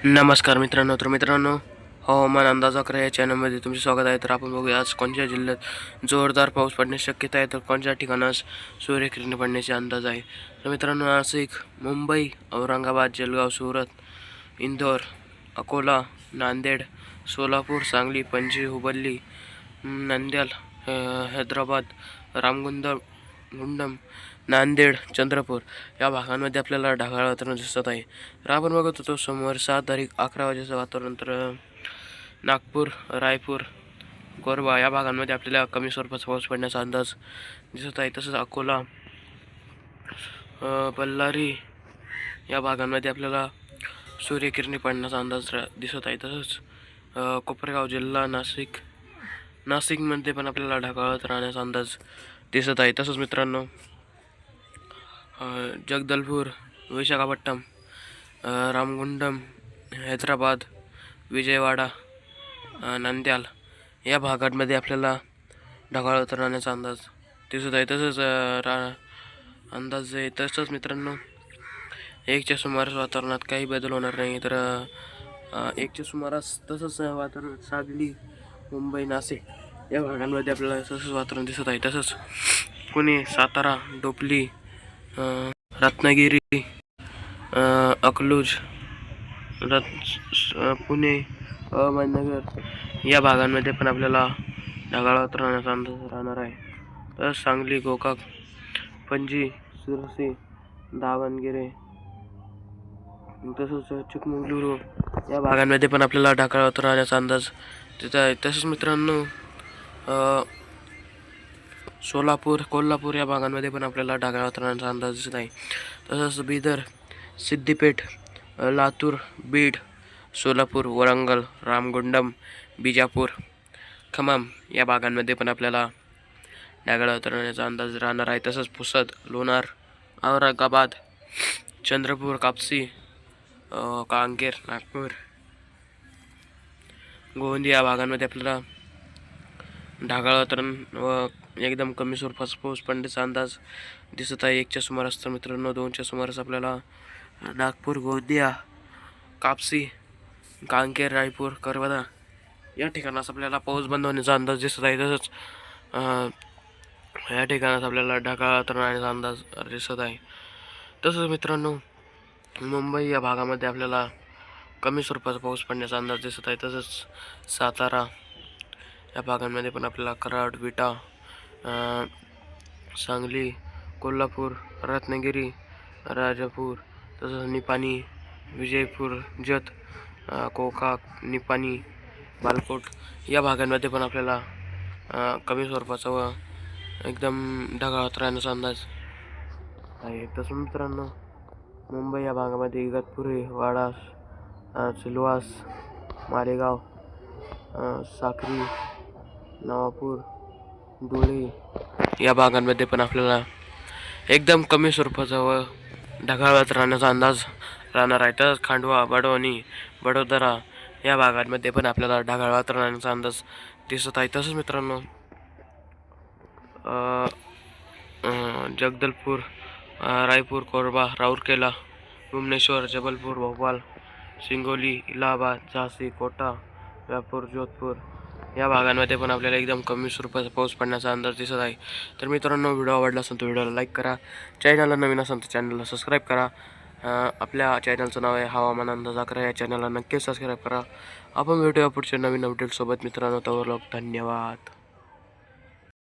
नमस्कार मित्रांनो, हवामान अंदाज 11 या चॅनलमध्ये तुमचे स्वागत आहे. तर आपण बघूया आज कोणत्या जिल्ह्यात जोरदार पाऊस पडण्याची शक्यता आहे, तर कोणत्या ठिकाणास सूर्यकिरणे पडण्याचे अंदाज आहे. तर मित्रांनो, नाशिक, मुंबई, औरंगाबाद, जळगाव, सुरत, इंदोर, अकोला, नांदेड, सोलापूर, सांगली, पणजी, हुबळ्ळी, नंद्याल, हैदराबाद, गुंडम, नांदेड, चंद्रपूर या भागांमध्ये आपल्याला ढगाळ वातावरण दिसत आहे. तर आपण बघत होतो सोमवार 7 तारीख 11 वाजेचं वातावरण. तर नागपूर, रायपूर, कोरबा या भागांमध्ये आपल्याला कमी स्वरूपाचा पाऊस पडण्याचा अंदाज दिसत आहे. तसंच अकोला, बल्लारी या भागांमध्ये आपल्याला सूर्यकिरणे पडण्याचा अंदाज दिसत आहे. तसंच कोपरगाव जिल्हा, नाशिकमध्ये पण आपल्याला ढगाळत राहण्याचा अंदाज दिसत आहे. तसंच मित्रांनो, जगदलपूर, विशाखापट्टणम, रामगुंडम, हैदराबाद, विजयवाडा, नंद्याल या भागांमध्ये आपल्याला ढगाळ राहण्याचा अंदाज दिसत आहे. तसंच अंदाज आहे. तसंच मित्रांनो, 1च्या सुमारास वातावरणात काही बदल होणार नाही. तर 1च्या सुमारास तसंच वातावरण सांगली, मुंबई, नाशिक या भागांमध्ये आपल्याला तसंच वातावरण दिसत आहे. तसंच पुणे, सातारा, डोंबिवली, रत्नागिरी, अकलूज, पुणे, अहमदनगर या भागांमध्ये पण आपल्याला ढगाळ वातावरणाचा अंदाज राहणार आहे. तर सांगली, गोकाक, पणजी, शिरसी, दावणगेरे, तसंच चिकमंगळूरू या भागांमध्ये पण आपल्याला ढगाळ वातावरण राहण्याचा अंदाज देत आहे. तसंच मित्रांनो, सोलापूर, कोल्हापूर या भागांमध्ये पण आपल्याला ढगाळ वातावरणाचा अंदाज दिसत आहे. तसंच बिदर, सिद्दीपेठ, लातूर, बीड, सोलापूर, वरंगल, रामगुंडम, बिजापूर, खम्मम या भागांमध्ये पण आपल्याला ढगाळ वातावरणाचा अंदाज राहणार आहे. तसंच पुसद, लोणार, औरंगाबाद, चंद्रपूर, कापसी, कांकेर, नागपूर, गोंदिया या भागांमध्ये आपल्याला ढगाळ वातावरण व एकदम कमी स्वरूपाचा पाऊस पडण्याचा अंदाज दिसत आहे. 1च्या सुमारास. तर मित्रांनो, 2च्या सुमारास आपल्याला नागपूर, गोंदिया, कापसी, कांकेर, रायपूर, करवदा या ठिकाणास आपल्याला पाऊस बंद होण्याचा अंदाज दिसत आहे. तसंच या ठिकाणास आपल्याला ढगाळ वातावरणाचा अंदाज दिसत आहे. तसंच मित्रांनो, मुंबई या भागामध्ये आपल्याला कमी स्वरूपाचा पाऊस पडण्याचा अंदाज दिसत आहे. तसंच सातारा या भागांमध्ये पण आपल्याला कराड, विटा, सांगली, कोल्हापूर, रत्नागिरी, राजापूर, तसंच निपाणी, विजयपूर, जत, गोकाक, निपाणी, बालकोट या भागांमध्ये पण आपल्याला कमी स्वरूपाचा व एकदम ढगाळ राहण्याचा अंदाज आहे. तसं मित्रांनो, मुंबई या भागामध्ये इगतपुरी, वाडा, सिल्वास, मालेगाव, साक्री, नवापूर, धुळे या भागांमध्ये पण आपल्याला एकदम कमी स्वरूपाचा व ढगाळात राहण्याचा अंदाज राहणार आहे. तर खांडवा, बडवणी, वडोदरा या भागांमध्ये पण आपल्याला ढगाळात राहण्याचा अंदाज दिसत आहे. तसंच मित्रांनो, जगदलपूर, रायपूर, कोरबा, राऊरकेला, भुवनेश्वर, जबलपूर, भोपाळ, सिंगोली, इलाहाबाद, झांसी, कोटा, रायपूर, जोधपूर या भागांमध्ये पण आपल्याला एकदम कमी स्वरूपाचा पाऊस पडण्याचा अंदाज दिसत आहे. तर मित्रांनो, व्हिडिओ आवडला असेल तर व्हिडिओला लाईक करा. चॅनलला नवीन असेल तर चॅनलला सबस्क्राईब करा. आपल्या चॅनलचं नाव आहे हवामान अंदाज 11. या चॅनलला नक्कीच सबस्क्राईब करा. आपण भेटूया पुढच्या नवीन अपडेटसोबत मित्रांनो. तोवर धन्यवाद.